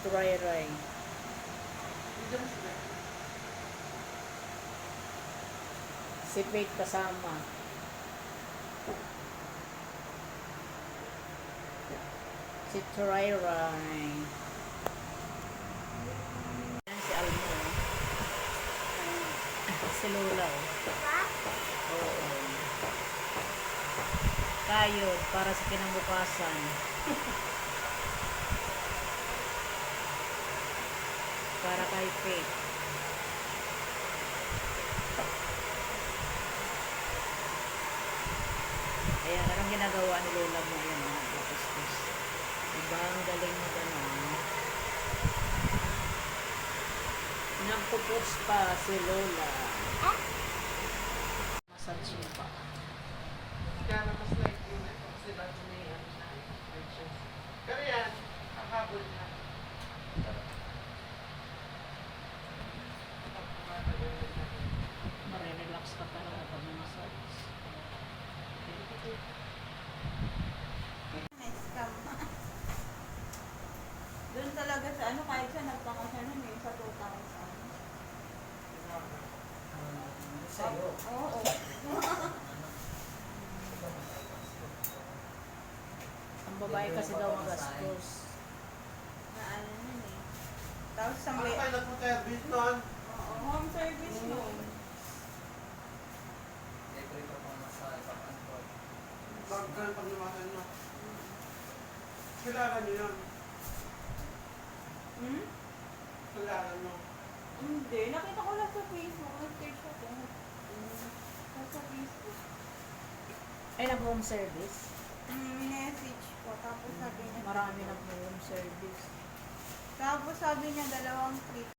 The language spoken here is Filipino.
Turay-ray. Si Faith kasama. Si Turay-ray. Yan si Almo. Si Lola. Oo. Kayod para sa kinabukasan. Para kay Faith. Ayan, anong ginagawa ni Lola mo? Ayan, mga kapustos. Diba, ang galing mo gano'n. Nagpupus pa si Lola. Massage mo pa. Kaya mas like yun ito kasi dati na yan na purchase. Pero yan, kakabol na. Marirelax ka talaga pag massage. Doon talaga sa ano, kahit siya nagtaka siya nun sa 2000. Sa'yo. Oo. Ang babae kasi daw magastos. Na ano nun eh. Tapos sa Ano may... tayo nagpa-service nun? Oo, home service nun. Bagay paglumasan nyo. Kilala nyo yun. Hmm? Kilala nyo. Hindi. Nakita ko lang sa Facebook. Nag-search ako. Sa Facebook. Ay, nag-home service? Message ko. Tapos sabi niya... Marami nag-home service. Tapos sabi niya 2 trip.